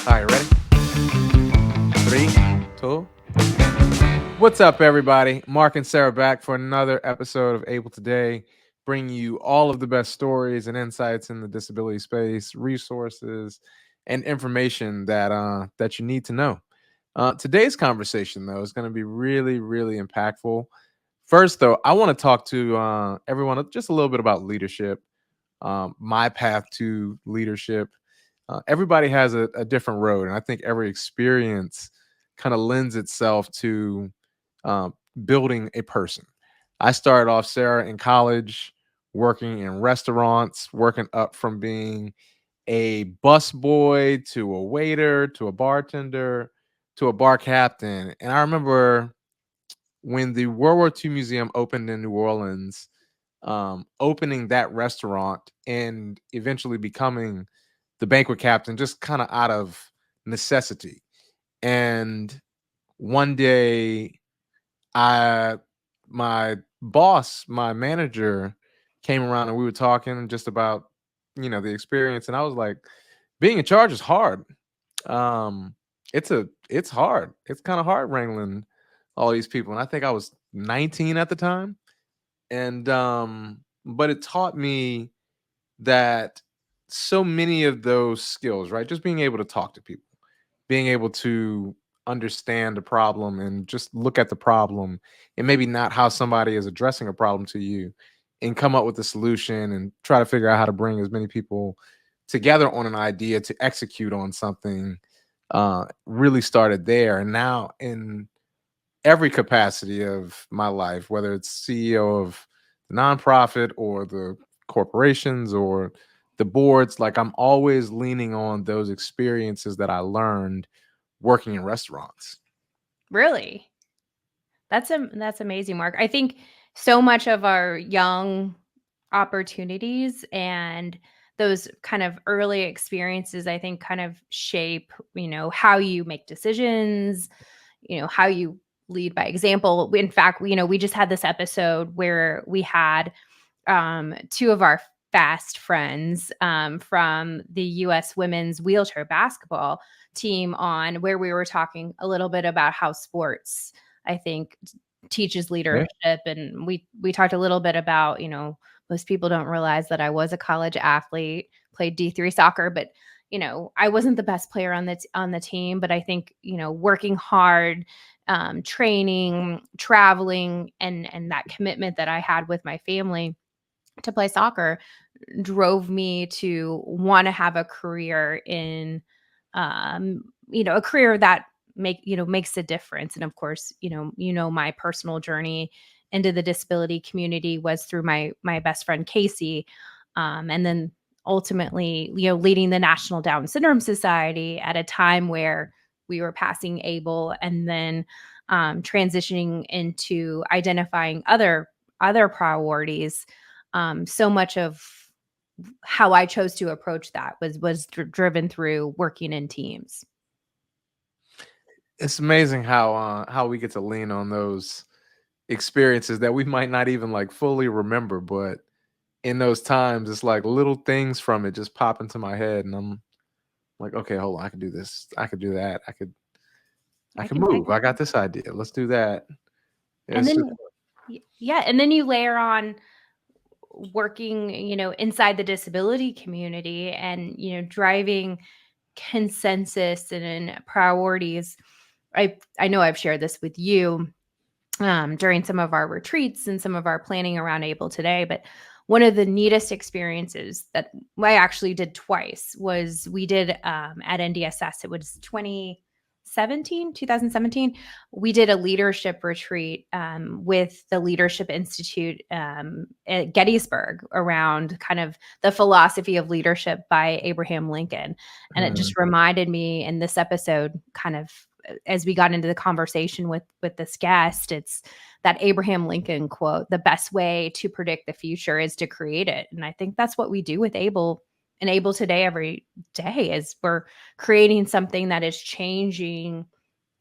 All right, ready? Three, two. What's up, everybody? Mark and Sarah back for another episode of Able Today, bringing you all of the best stories and insights in the disability space, resources, and information that you need to know. Today's conversation, though, is going to be really, really impactful. First, though, I want to talk to everyone just a little bit about leadership, my path to leadership. Everybody has a different road, and I think every experience kind of lends itself to um, building a person. I started off, Sarah, in college, working in restaurants, working up from being a bus boy to a waiter to a bartender to a bar captain. And I remember when the World War II Museum opened in New Orleans, opening that restaurant and eventually becoming the banquet captain just kind of out of necessity. And one day, I my boss, my manager, came around and we were talking just about the experience, and I was like, being in charge is hard. Um, it's hard. It's kind of hard wrangling all these people, and I think I was 19 at the time, and but it taught me that so many of those skills, right? Just being able to talk to people, being able to understand the problem and just look at the problem and maybe not how somebody is addressing a problem to you and come up with a solution and try to figure out how to bring as many people together on an idea to execute on something really started there. And now in every capacity of my life, whether it's CEO of the nonprofit or the corporations or the boards, like I'm always leaning on those experiences that I learned working in restaurants. Really? That's amazing, Mark. I think so much of our young opportunities and those kind of early experiences, I think, kind of shape, how you make decisions, how you lead by example. In fact, we just had this episode where we had two of our fast friends from the U.S. women's wheelchair basketball team on, where we were talking a little bit about how sports, I think, teaches Yeah. leadership. And we talked a little bit about, most people don't realize that I was a college athlete, played D3 soccer, but I wasn't the best player on the team. But I think, working hard, training, traveling, and that commitment that I had with my family to play soccer drove me to want to have a career in a career that makes a difference. And of course, my personal journey into the disability community was through my best friend Casey, and then ultimately leading the National Down Syndrome Society at a time where we were passing able, and then transitioning into identifying other priorities. So much of how I chose to approach that was driven through working in teams. It's amazing how we get to lean on those experiences that we might not even like fully remember, but in those times it's like little things from it just pop into my head and I'm like, okay, hold on, I could do this, I could do that, I I can can, I move. can, I got this idea. Let's do that. and It's just then yeah, and then you layer on working, inside the disability community, and driving consensus and priorities. I know I've shared this with you during some of our retreats and some of our planning around Able Today. But one of the neatest experiences that I actually did twice was we did at NDSS. It was 2017. We did a leadership retreat with the Leadership Institute at Gettysburg around kind of the philosophy of leadership by Abraham Lincoln. And it mm, just reminded me in this episode, kind of as we got into the conversation with this guest, it's that Abraham Lincoln quote: "The best way to predict the future is to create it." And I think that's what we do with Able and Able Today every day, is we're creating something that is changing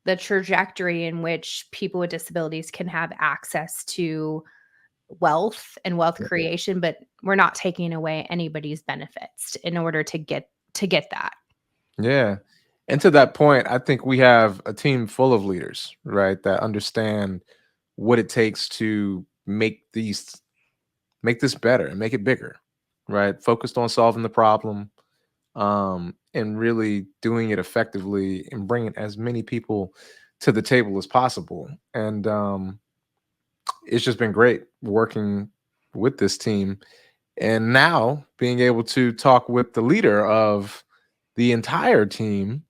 the trajectory in which people with disabilities can have access to wealth and wealth creation, but we're not taking away anybody's benefits in order to get that. yeah. And to that point, I think we have a team full of leaders, right, that understand what it takes to make this better and make it bigger, right? Focused on solving the problem, and really doing it effectively and bringing as many people to the table as possible. And it's just been great working with this team, and now being able to talk with the leader of the entire team.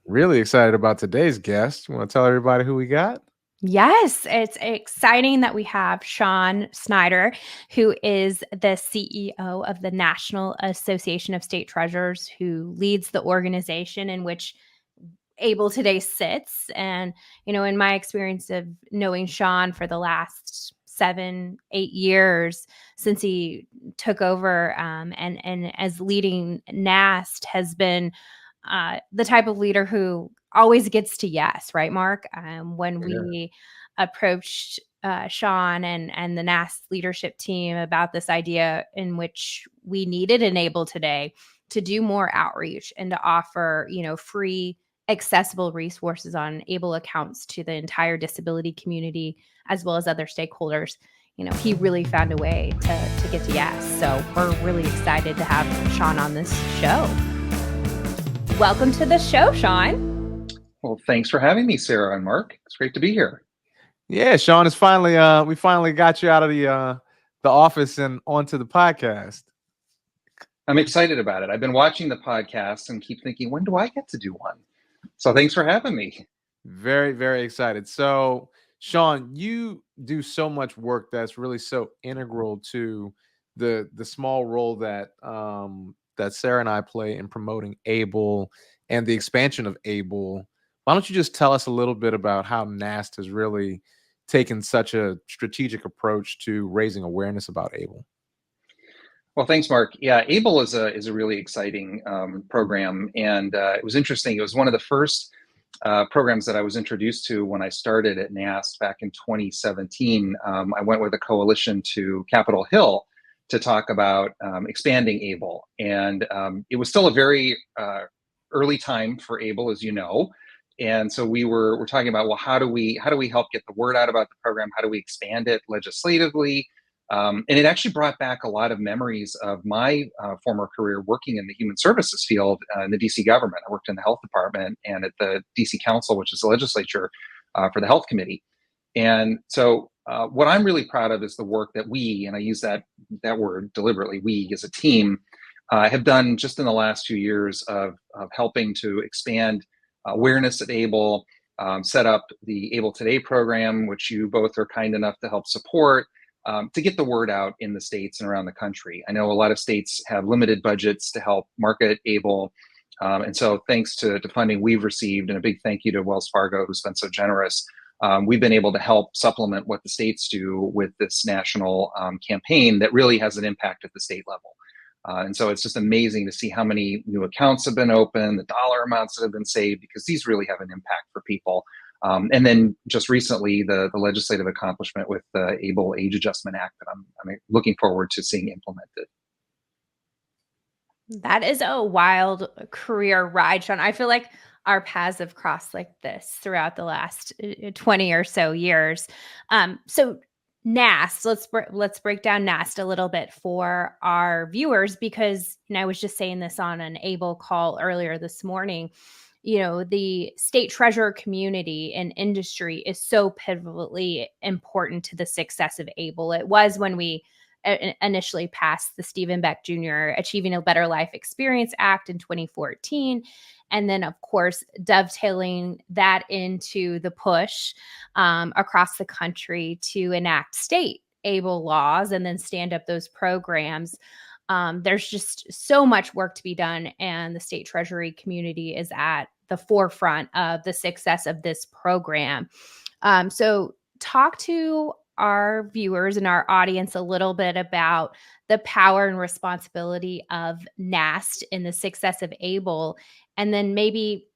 Really excited about today's guest. You want to tell everybody who we got? Yes, it's exciting that we have Shaun Snyder, who is the CEO of the National Association of State Treasurers, who leads the organization in which Able Today sits. And, in my experience of knowing Shaun for the last 7, 8 years since he took over, and as leading NAST, has been the type of leader who always gets to yes, right, Mark? When Yeah. we approached Shaun and the NAST leadership team about this idea in which we needed Enable Today to do more outreach and to offer, free, accessible resources on Able accounts to the entire disability community as well as other stakeholders. He really found a way to get to yes. So we're really excited to have Shaun on this show. Welcome to the show, Shaun. Well, thanks for having me, Sarah and Mark. It's great to be here. Yeah, Shaun, it's finally we finally got you out of the office and onto the podcast. I'm excited about it. I've been watching the podcast and keep thinking, when do I get to do one? So thanks for having me. Very, very excited. So, Shaun, you do so much work that's really so integral to the small role that that Sarah and I play in promoting Able and the expansion of Able. Why don't you just tell us a little bit about how NAST has really taken such a strategic approach to raising awareness about Able? Well, thanks, Mark. Yeah, ABLE is a really exciting program, and it was interesting. It was one of the first programs that I was introduced to when I started at NAST back in 2017. I went with a coalition to Capitol Hill to talk about expanding ABLE, and it was still a very early time for ABLE, as you know. And so we're talking about, well, how do we help get the word out about the program? How do we expand it legislatively? And it actually brought back a lot of memories of my former career working in the human services field in the DC government. I worked in the health department and at the DC Council, which is the legislature, for the health committee. And so what I'm really proud of is the work that we, and I use that word deliberately, we as a team, have done just in the last few years of helping to expand awareness at ABLE, set up the ABLE Today program, which you both are kind enough to help support. To get the word out in the states and around the country. I know a lot of states have limited budgets to help market ABLE. And so thanks to funding we've received, and a big thank you to Wells Fargo, who's been so generous, we've been able to help supplement what the states do with this national campaign that really has an impact at the state level. And so it's just amazing to see how many new accounts have been opened, the dollar amounts that have been saved, because these really have an impact for people. And then just recently, the legislative accomplishment with the ABLE Age Adjustment Act that I'm looking forward to seeing implemented. That is a wild career ride, Shaun. I feel like our paths have crossed like this throughout the last 20 or so years. So NAST, let's break down NAST a little bit for our viewers, because I was just saying this on an ABLE call earlier this morning. The state treasurer community and industry is so pivotally important to the success of ABLE. It was when we initially passed the Stephen Beck Jr. Achieving a Better Life Experience Act in 2014. And then, of course, dovetailing that into the push across the country to enact state ABLE laws and then stand up those programs. There's just so much work to be done, and the state treasury community is at the forefront of the success of this program. So talk to our viewers and our audience a little bit about the power and responsibility of NAST in the success of ABLE. And then maybe,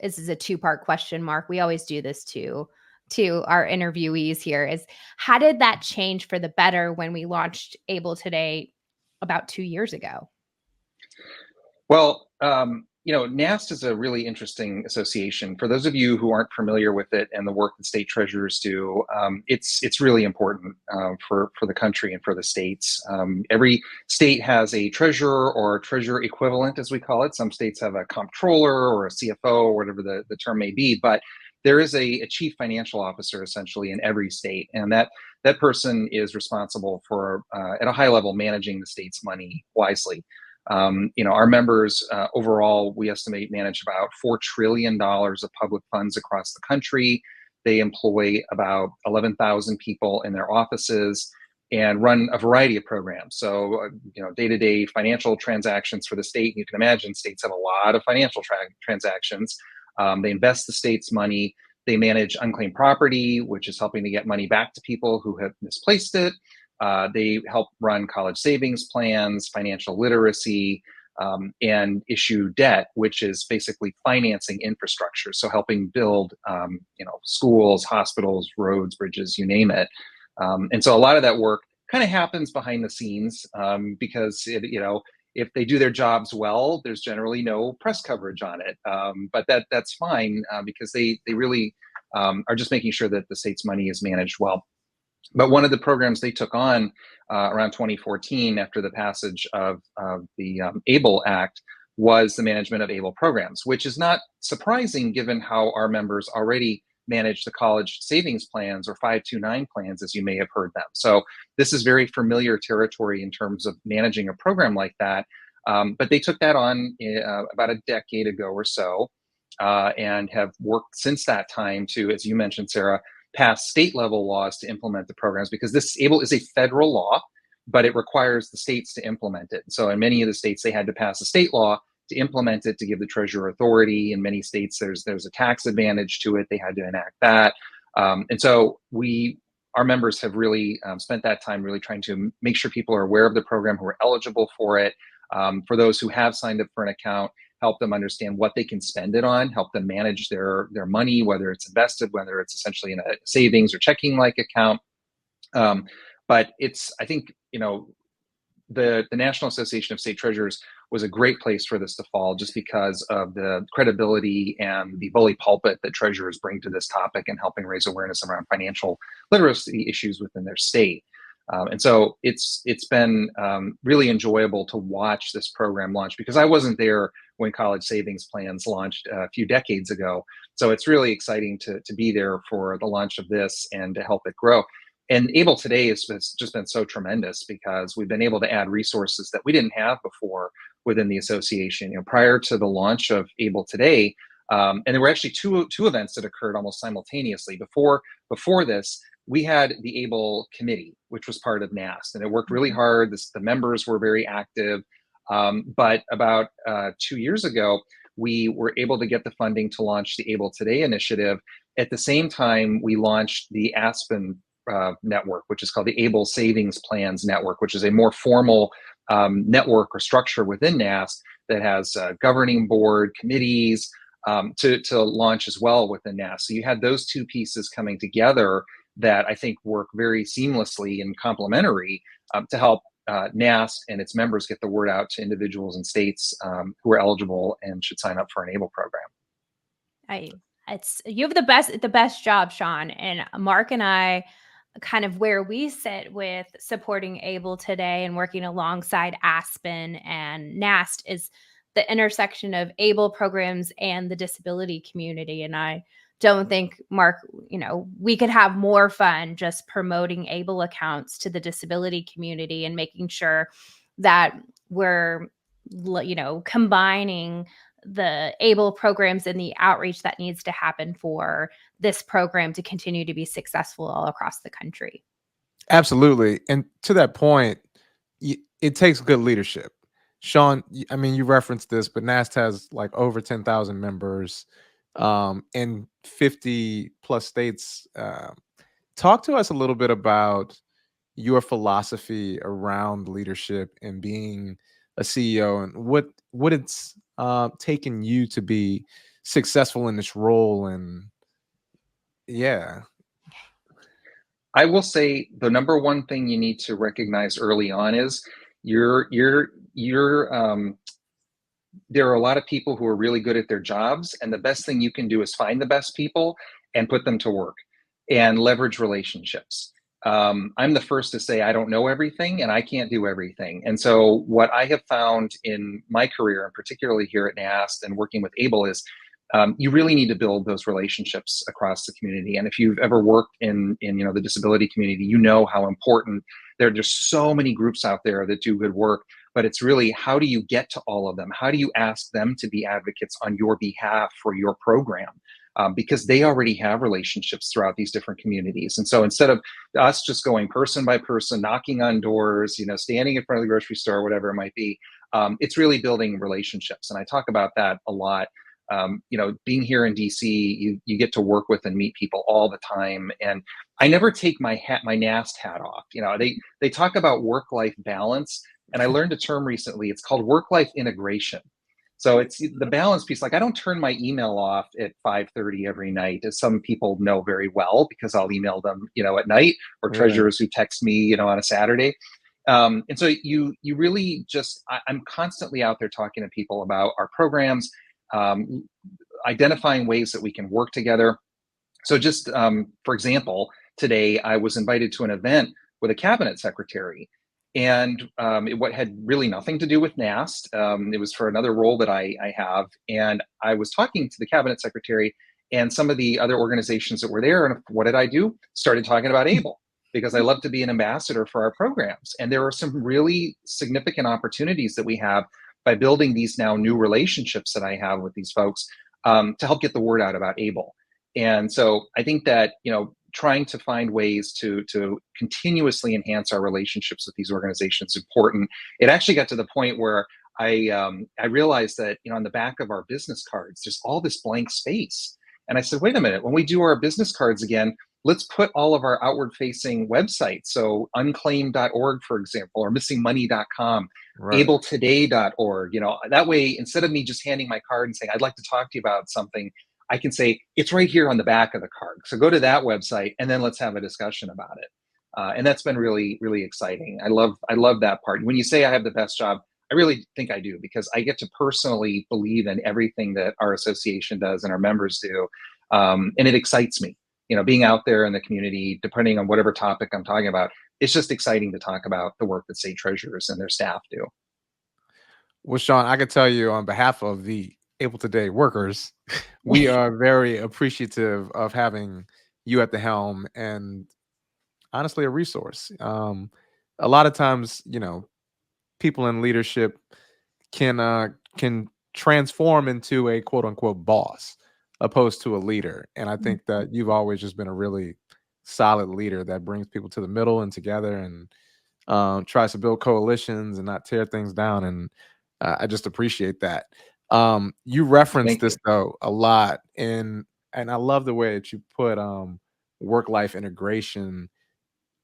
this is a two-part question, Mark. We always do this to our interviewees here, is how did that change for the better when we launched ABLE Today about 2 years ago? Well, NAST is a really interesting association. For those of you who aren't familiar with it and the work that state treasurers do, it's really important for the country and for the states. Every state has a treasurer or treasurer equivalent, as we call it. Some states have a comptroller or a CFO or whatever the term may be, but there is a chief financial officer essentially in every state, and that person is responsible for, at a high level, managing the state's money wisely. Our members overall, we estimate, manage about $4 trillion of public funds across the country. They employ about 11,000 people in their offices and run a variety of programs. So, day-to-day financial transactions for the state. You can imagine states have a lot of financial transactions. They invest the state's money. They manage unclaimed property, which is helping to get money back to people who have misplaced it. They help run college savings plans, financial literacy, and issue debt, which is basically financing infrastructure. So helping build, schools, hospitals, roads, bridges, you name it. And so a lot of that work kind of happens behind the scenes because, if they do their jobs well, there's generally no press coverage on it. But that's fine because they really are just making sure that the state's money is managed well. But one of the programs they took on around 2014 after the passage of the ABLE Act was the management of ABLE programs, which is not surprising given how our members already manage the college savings plans or 529 plans, as you may have heard them. So this is very familiar territory in terms of managing a program like that. But they took that on about a decade ago or so and have worked since that time to, as you mentioned, Sarah, pass state level laws to implement the programs, because this ABLE is a federal law, but it requires the states to implement it. So in many of the states, they had to pass a state law to implement it, to give the treasurer authority. In many states, there's a tax advantage to it. They had to enact that. And so our members have really spent that time really trying to make sure people are aware of the program, who are eligible for it. For those who have signed up for an account, help them understand what they can spend it on, help them manage their money, whether it's invested, whether it's essentially in a savings or checking-like account. But I think, the National Association of State Treasurers was a great place for this to fall, just because of the credibility and the bully pulpit that treasurers bring to this topic and helping raise awareness around financial literacy issues within their state. And so it's been really enjoyable to watch this program launch, because I wasn't there when college savings plans launched a few decades ago. So it's really exciting to be there for the launch of this and to help it grow. And ABLE Today has just been so tremendous, because we've been able to add resources that we didn't have before within the association. Prior to the launch of ABLE Today, and there were actually two events that occurred almost simultaneously. Before this, we had the ABLE committee, which was part of NAST, and it worked really hard. The members were very active. But about 2 years ago, we were able to get the funding to launch the ABLE Today initiative. At the same time, we launched the Aspen network, which is called the ABLE Savings Plans Network, which is a more formal network or structure within NAST that has governing board committees to launch as well within NAST. So you had those two pieces coming together that I think work very seamlessly and complementary to help NAST and its members get the word out to individuals and states who are eligible and should sign up for an ABLE program. You have the best job, Shaun, and Mark and I, kind of where we sit with supporting ABLE Today and working alongside Aspen and NAST is the intersection of ABLE programs and the disability community. And I don't think, Mark, we could have more fun just promoting ABLE accounts to the disability community and making sure that we're, combining the ABLE programs and the outreach that needs to happen for this program to continue to be successful all across the country. Absolutely. And to that point, it takes good leadership. Shaun, I mean, you referenced this, but NAST has like over 10,000 members in 50 plus states. Talk to us a little bit about your philosophy around leadership and being a CEO, and what it's taken you to be successful in this role. And yeah, I will say the number one thing you need to recognize early on is your there are a lot of people who are really good at their jobs, and the best thing you can do is find the best people and put them to work and leverage relationships. I'm the first to say I don't know everything and I can't do everything. And so what I have found in my career, and particularly here at NAST and working with ABLE, is you really need to build those relationships across the community. And if you've ever worked in the disability community, you know how important. There are just so many groups out there that do good work, but it's really, how do you get to all of them? How do you ask them to be advocates on your behalf for your program? Because they already have relationships throughout these different communities. And so instead of us just going person by person, knocking on doors, standing in front of the grocery store, whatever it might be, it's really building relationships. And I talk about that a lot. Being here in DC, you get to work with and meet people all the time. And I never take my NAST hat off. They talk about work-life balance, and I learned a term recently. It's called work-life integration. So it's the balance piece. Like, I don't turn my email off at 5:30 every night, as some people know very well, because I'll email them, at night, or treasurers who text me, on a Saturday. And so you really just, I'm constantly out there talking to people about our programs, identifying ways that we can work together. So just for example, today I was invited to an event with a cabinet secretary, and what had really nothing to do with NAST. It was for another role that I have, and I was talking to the cabinet secretary and some of the other organizations that were there. And what did I do? Started talking about ABLE, because I love to be an ambassador for our programs. And there are some really significant opportunities that we have by building these now new relationships that I have with these folks, to help get the word out about ABLE. And so I think that, trying to find ways to continuously enhance our relationships with these organizations is important. It actually got to the point where I realized that, on the back of our business cards, there's all this blank space. And I said, wait a minute, when we do our business cards again, let's put all of our outward facing websites. So unclaimed.org, for example, or missingmoney.com, Right. abletoday.org, that way, instead of me just handing my card and saying, I'd like to talk to you about something, I can say, it's right here on the back of the card. So go to that website and then let's have a discussion about it. And that's been really, really exciting. I love that part. When you say I have the best job, I really think I do, because I get to personally believe in everything that our association does and our members do. And it excites me, being out there in the community, depending on whatever topic I'm talking about. It's just exciting to talk about the work that state treasurers and their staff do. Well, Shaun, I can tell you on behalf of the Able Today workers, we are very appreciative of having you at the helm, and honestly, a resource. A lot of times, people in leadership can transform into a quote unquote boss opposed to a leader. And I think that you've always just been a really solid leader that brings people to the middle and together, and tries to build coalitions and not tear things down. And I just appreciate that. You referenced this though a lot, and I love the way that you put work-life integration,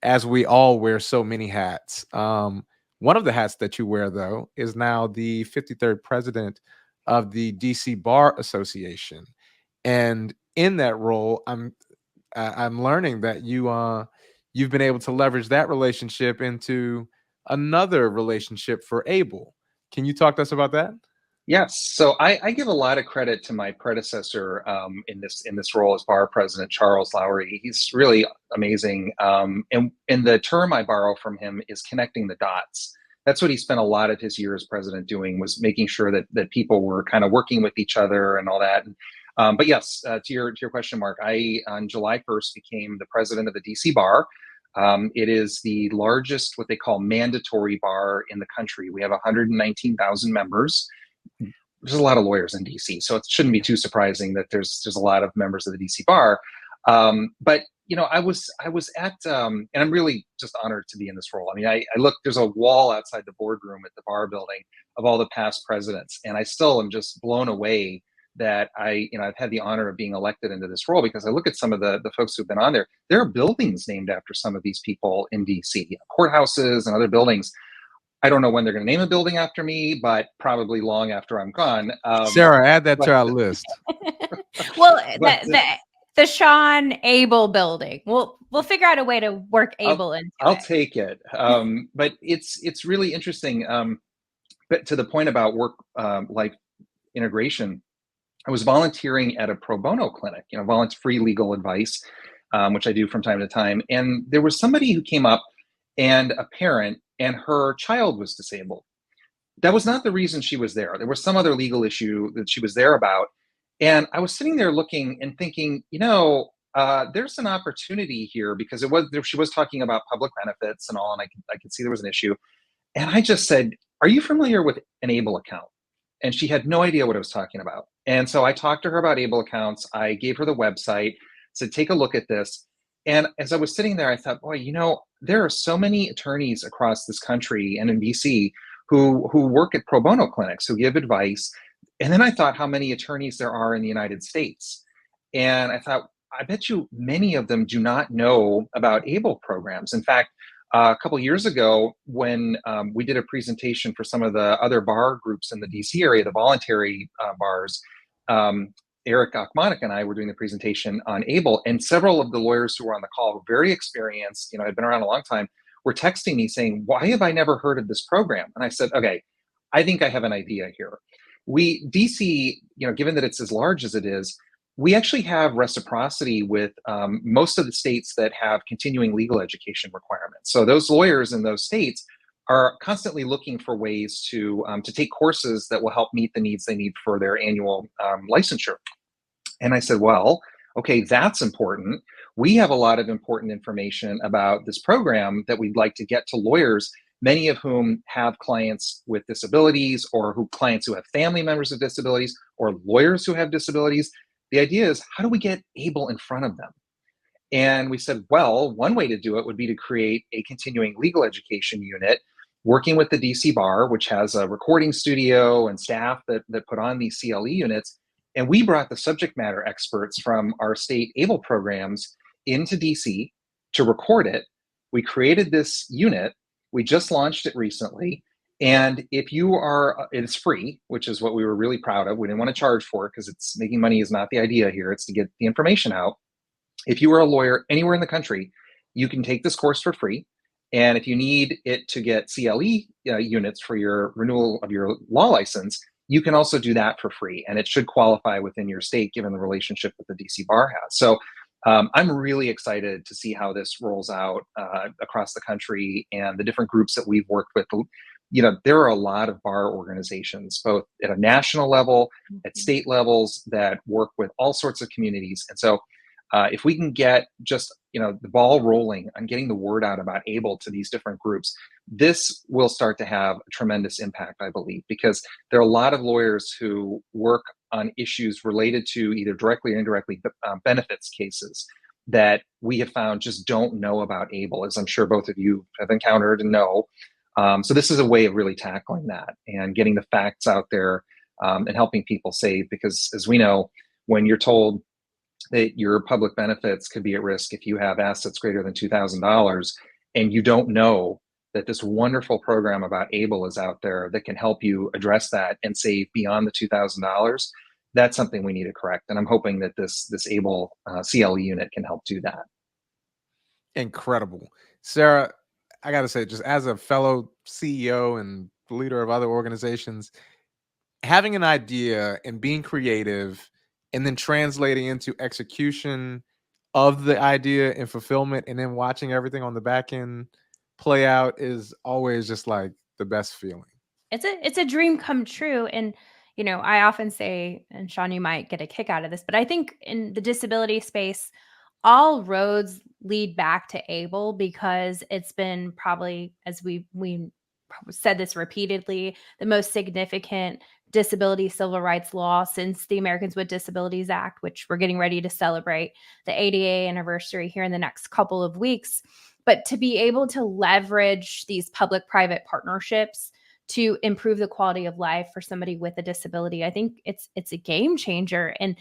as we all wear so many hats. One of the hats that you wear, though, is now the 53rd president of the DC Bar Association, and in that role, I'm learning that you've been able to leverage that relationship into another relationship for ABLE. Can you talk to us about that? Yes. So I give a lot of credit to my predecessor in this role as bar president, Charles Lowry. He's really amazing. And the term I borrow from him is connecting the dots. That's what he spent a lot of his year as president doing, was making sure that people were kind of working with each other and all that. But yes, to your question, Mark, I on July 1st became the president of the DC Bar. It is the largest, what they call mandatory bar in the country. We have 119,000 members. There's a lot of lawyers in DC, so it shouldn't be too surprising that there's a lot of members of the DC Bar. But I was at, and I'm really just honored to be in this role. I mean, I look, there's a wall outside the boardroom at the bar building of all the past presidents, and I still am just blown away that I've had the honor of being elected into this role, because I look at some of the folks who've been on there. There are buildings named after some of these people in DC, courthouses and other buildings. I don't know when they're going to name a building after me, but probably long after I'm gone. Sarah, add that to our list. Well, the Shaun ABLE building. We'll figure out a way to work ABLE into I'll it. take it. But it's really interesting. but to the point about work life integration, I was volunteering at a pro bono clinic, free legal advice, which I do from time to time. And there was somebody who came up, and a parent, and her child was disabled. That was not the reason she was there. There was some other legal issue that she was there about. And I was sitting there looking and thinking, there's an opportunity here, because she was talking about public benefits and all, and I could see there was an issue. And I just said, "Are you familiar with an ABLE account?" And she had no idea what I was talking about. And so I talked to her about ABLE accounts. I gave her the website, said, "Take a look at this." And as I was sitting there, I thought, boy, there are so many attorneys across this country and in DC who work at pro bono clinics, who give advice. And then I thought how many attorneys there are in the United States. And I thought, I bet you many of them do not know about ABLE programs. In fact, a couple years ago, when we did a presentation for some of the other bar groups in the DC area, the voluntary bars, Eric Achmanik and I were doing the presentation on ABLE, and several of the lawyers who were on the call were very experienced, had been around a long time, were texting me saying, "Why have I never heard of this program?" And I said, "Okay, I think I have an idea here. DC, given that it's as large as it is, we actually have reciprocity with most of the states that have continuing legal education requirements. So those lawyers in those states are constantly looking for ways to take courses that will help meet the needs they need for their annual licensure." And I said, well, okay, that's important. We have a lot of important information about this program that we'd like to get to lawyers, many of whom have clients with disabilities, or clients who have family members with disabilities, or lawyers who have disabilities. The idea is, how do we get ABLE in front of them? And we said, well, one way to do it would be to create a continuing legal education unit, working with the DC Bar, which has a recording studio and staff that put on these CLE units. And we brought the subject matter experts from our state ABLE programs into DC to record it. We created this unit. We just launched it recently. And if you are, it's free, which is what we were really proud of. We didn't want to charge for it, because it's making money is not the idea here. It's to get the information out. If you are a lawyer anywhere in the country, you can take this course for free. And if you need it to get CLE units for your renewal of your law license, you can also do that for free. And it should qualify within your state, given the relationship that the DC Bar has. So I'm really excited to see how this rolls out across the country, and the different groups that we've worked with. There are a lot of bar organizations, both at a national level, at state levels, that work with all sorts of communities. And so if we can get just the ball rolling on getting the word out about ABLE to these different groups, this will start to have a tremendous impact, I believe, because there are a lot of lawyers who work on issues related to either directly or indirectly benefits cases that we have found just don't know about ABLE, as I'm sure both of you have encountered and know. So this is a way of really tackling that and getting the facts out there and helping people save, because as we know, when you're told that your public benefits could be at risk if you have assets greater than $2,000, and you don't know that this wonderful program about ABLE is out there that can help you address that and save beyond the $2,000, that's something we need to correct. And I'm hoping that this ABLE CLE unit can help do that. Incredible. Sarah, I got to say, just as a fellow CEO and leader of other organizations, having an idea and being creative and then translating into execution of the idea and fulfillment, and then watching everything on the back end play out, is always just like the best feeling. It's a dream come true. And I often say, and Shaun, you might get a kick out of this, but I think in the disability space, all roads lead back to ABLE, because it's been probably, as we said this repeatedly, the most significant disability civil rights law since the Americans with Disabilities Act, which we're getting ready to celebrate the 80th anniversary here in the next couple of weeks. But to be able to leverage these public-private partnerships to improve the quality of life for somebody with a disability, I think it's a game changer. And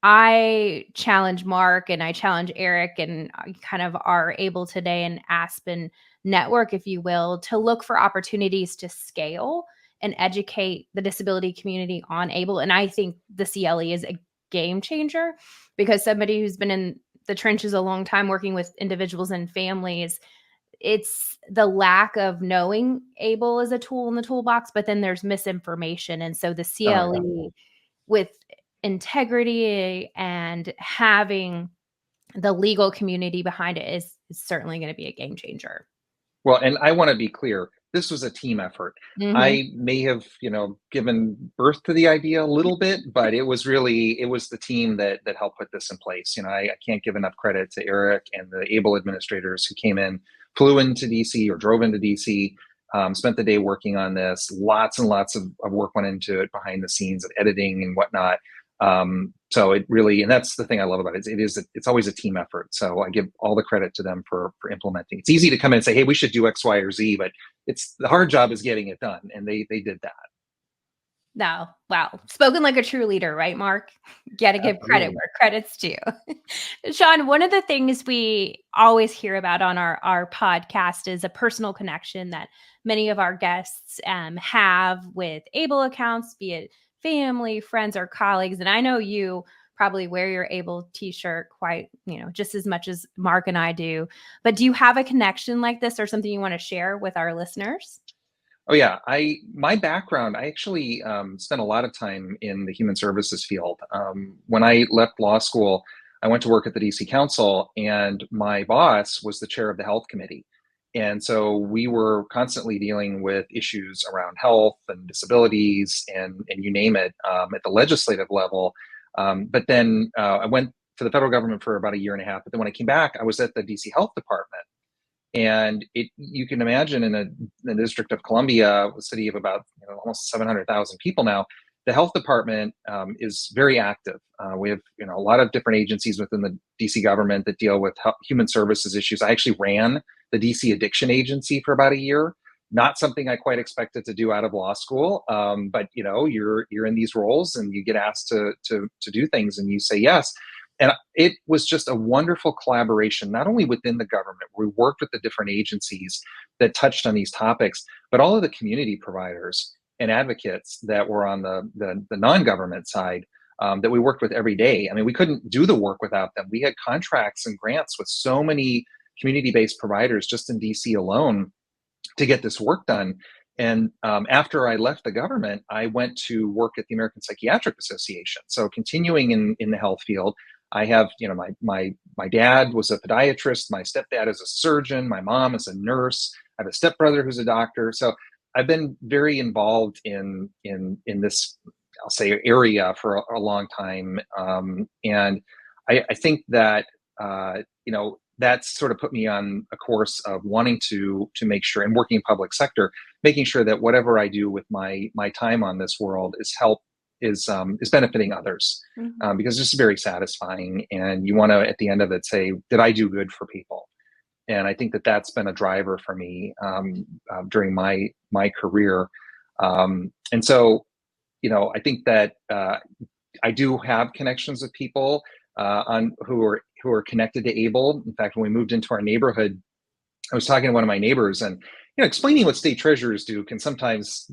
I challenge Mark and I challenge Eric and kind of our ABLE Today and Aspen network, if you will, to look for opportunities to scale and educate the disability community on ABLE. And I think the CLE is a game changer, because somebody who's been in the trenches a long time working with individuals and families, it's the lack of knowing ABLE is a tool in the toolbox, but then there's misinformation. And so the CLE with integrity and having the legal community behind it is certainly going to be a game changer. Well, and I want to be clear, this was a team effort. Mm-hmm. I may have, given birth to the idea a little bit, but it was the team that helped put this in place. I can't give enough credit to Eric and the ABLE administrators who came in, flew into DC or drove into DC, spent the day working on this. Lots and lots of work went into it behind the scenes of editing and whatnot. So it really, and that's the thing I love about it. It's always a team effort. So I give all the credit to them for implementing. It's easy to come in and say, hey, we should do X, Y, or Z, but it's the hard job is getting it done. And they did that. No, wow. Spoken like a true leader, right, Mark? Got to give credit where credit's due. Shaun, one of the things we always hear about on our podcast is a personal connection that many of our guests have with ABLE accounts, be it family, friends, or colleagues. And I know you probably wear your ABLE t-shirt quite, just as much as Mark and I do. But do you have a connection like this or something you want to share with our listeners? Oh yeah, my background, I actually spent a lot of time in the human services field. When I left law school, I went to work at the DC Council, and my boss was the chair of the health committee. And so we were constantly dealing with issues around health and disabilities and you name it at the legislative level. But then I went to the federal government for about a year and a half. But then when I came back, I was at the DC Health Department. And you can imagine in the District of Columbia, a city of about almost 700,000 people now, the health department is very active. We have a lot of different agencies within the DC government that deal with human services issues. I actually ran the DC Addiction Agency for about a year. Not something I quite expected to do out of law school, but you're in these roles and you get asked to do things and you say yes. And it was just a wonderful collaboration, not only within the government, we worked with the different agencies that touched on these topics, but all of the community providers and advocates that were on the non-government side that we worked with every day. I mean, we couldn't do the work without them. We had contracts and grants with so many community-based providers just in DC alone to get this work done. And after I left the government, I went to work at the American Psychiatric Association. So continuing in the health field, I have, my dad was a podiatrist, my stepdad is a surgeon, my mom is a nurse, I have a stepbrother who's a doctor. So I've been very involved in this, I'll say, area for a long time. And I think that, that's sort of put me on a course of wanting to make sure, and working in public sector, making sure that whatever I do with my time on this world is benefiting others, because it's just very satisfying, and you want to at the end of it say, did I do good for people? And I think that that's been a driver for me during my career, and so I think that I do have connections with people who are connected to ABLE. In fact, when we moved into our neighborhood, I was talking to one of my neighbors, and explaining what state treasurers do can sometimes,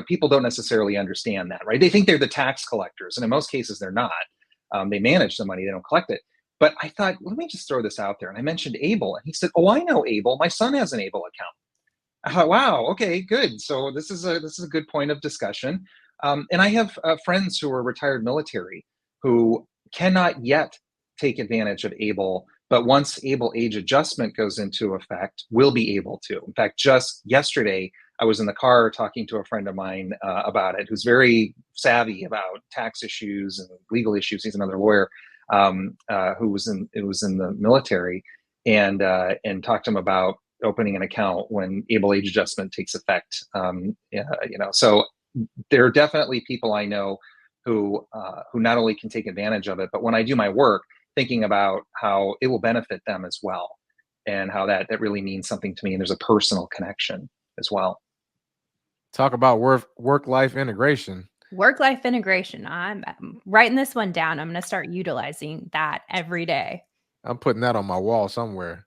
people don't necessarily understand that, right? They think they're the tax collectors, and in most cases they're not. They manage the money, they don't collect it. But I thought, let me just throw this out there. And I mentioned ABLE, and he said, "Oh, I know ABLE. My son has an ABLE account." I thought, wow, okay, good. So this is a good point of discussion. And I have friends who are retired military who cannot yet take advantage of ABLE, but once ABLE age adjustment goes into effect, will be able to. In fact, just yesterday, I was in the car talking to a friend of mine about it, who's very savvy about tax issues and legal issues. He's another lawyer who was in the military, and talked to him about opening an account when ABLE age adjustment takes effect. So there are definitely people I know who not only can take advantage of it, but when I do my work, thinking about how it will benefit them as well, and how that really means something to me. And there's a personal connection as well. Talk about work-life integration. Work-life integration. I'm writing this one down. I'm going to start utilizing that every day. I'm putting that on my wall somewhere.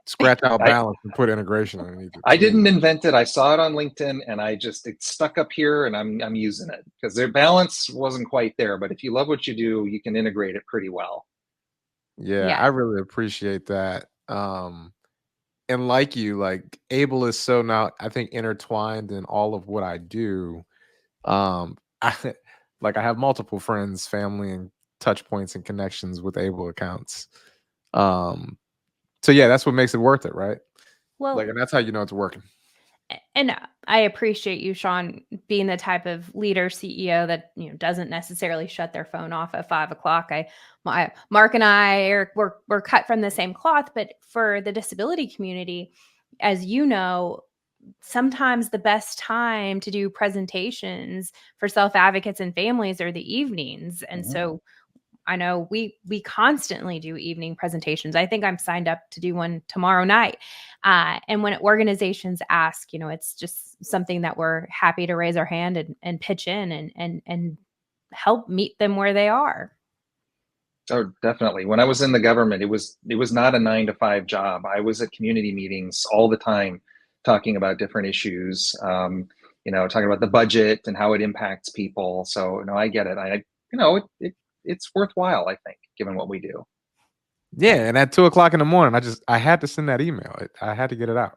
Scratch out balance and put integration underneath it. I didn't invent it. I saw it on LinkedIn, and it's stuck up here, and I'm using it because their balance wasn't quite there. But if you love what you do, you can integrate it pretty well. Yeah, I really appreciate that. And And like you, like ABLE is so now I think intertwined in all of what I do. I like I have multiple friends, family, and touch points and connections with ABLE accounts. Um, so yeah, that's what makes it worth it, right? Like, Well, and that's how you know it's working. and I appreciate you, Shaun, being the type of leader CEO that doesn't necessarily shut their phone off at 5 o'clock. Mark and I, Eric, we're cut from the same cloth, but for the disability community, as you know, sometimes the best time to do presentations for self advocates and families are the evenings, and so I know we constantly do evening presentations. I think I'm signed up to do one tomorrow night. And when organizations ask, it's just something that we're happy to raise our hand and pitch in and help meet them where they are. Oh, definitely. When I was in the government, it was not a 9 to 5 job. I was at community meetings all the time, talking about different issues. Talking about the budget and how it impacts people. So no, I get it. It's worthwhile, I think, given what we do. Yeah, and at 2 o'clock in the morning, I had to send that email. I had to get it out.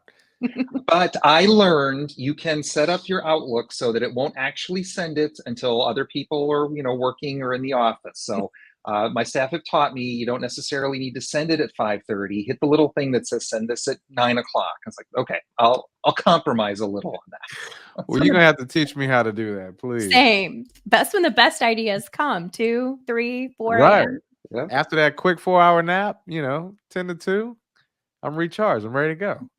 But I learned you can set up your Outlook so that it won't actually send it until other people are, working or in the office. So my staff have taught me you don't necessarily need to send it at 5:30. Hit the little thing that says send this at 9 o'clock. It's like, okay, I'll compromise a little on that. Well, you're gonna have to teach me how to do that, please. Same. That's when the best ideas come. 2, 3, 4 Right. a.m. Yeah. After that quick 4-hour nap, 10 to 2, I'm recharged. I'm ready to go.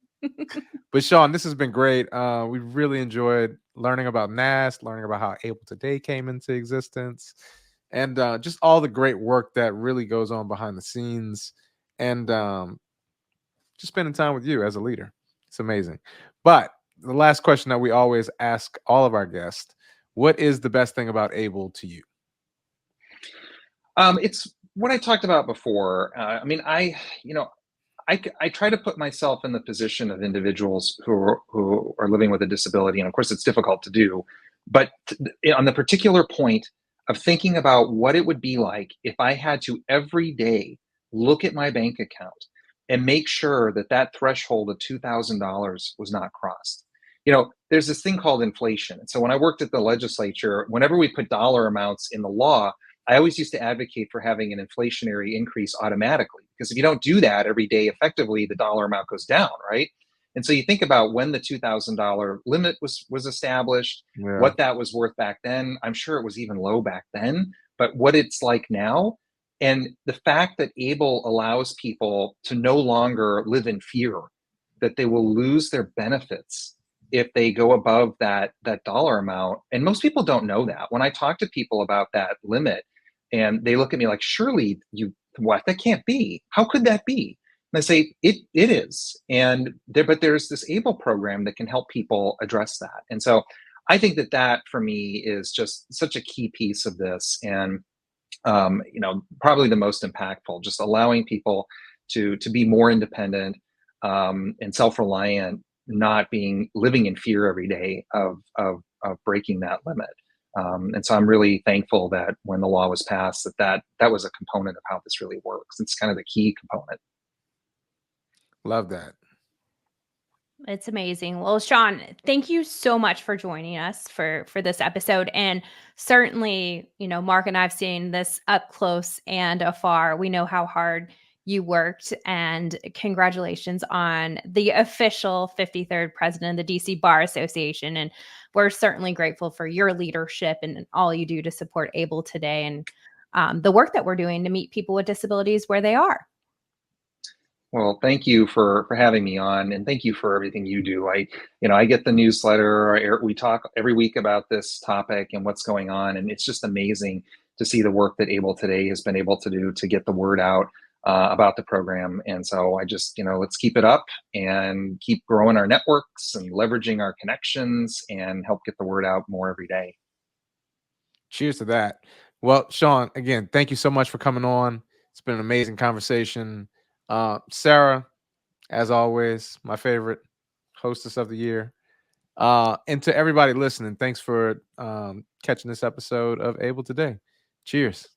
But Shaun, this has been great. We really enjoyed learning about NAST, learning about how ABLE Today came into existence, and just all the great work that really goes on behind the scenes, and just spending time with you as a leader. It's amazing. But the last question that we always ask all of our guests: what is the best thing about ABLE to you? It's what I talked about before. I try to put myself in the position of individuals who are living with a disability, and of course, it's difficult to do. But on the particular point of thinking about what it would be like if I had to every day look at my bank account and make sure that that threshold of $2,000 was not crossed. There's this thing called inflation. And so when I worked at the legislature, whenever we put dollar amounts in the law, I always used to advocate for having an inflationary increase automatically, because if you don't do that every day effectively, the dollar amount goes down, right? And so you think about when the $2,000 limit was established, Yeah. what that was worth back then. I'm sure it was even low back then, but what it's like now, and the fact that ABLE allows people to no longer live in fear that they will lose their benefits if they go above that dollar amount. And most people don't know that. When I talk to people about that limit, and they look at me like, surely what? That can't be. How could that be? And I say, it is. And there's this ABLE program that can help people address that. And so I think that for me is just such a key piece of this. And probably the most impactful, just allowing people to be more independent and self-reliant, not living in fear every day of breaking that limit. And so I'm really thankful that when the law was passed, that was a component of how this really works. It's kind of the key component. Love that. It's amazing. Well, Shaun, thank you so much for joining us for this episode. And certainly, Mark and I've seen this up close and afar. We know how hard you worked, and congratulations on the official 53rd president of the DC Bar Association. And we're certainly grateful for your leadership and all you do to support ABLE Today, and the work that we're doing to meet people with disabilities where they are. Well, thank you for having me on, and thank you for everything you do. I get the newsletter. We talk every week about this topic and what's going on, and it's just amazing to see the work that ABLE Today has been able to do to get the word out about the program. And so I just, let's keep it up and keep growing our networks and leveraging our connections and help get the word out more every day. Cheers to that. Well, Shaun, again, thank you so much for coming on. It's been an amazing conversation. Sarah, as always, my favorite hostess of the year. And to everybody listening, thanks for catching this episode of ABLE Today. Cheers.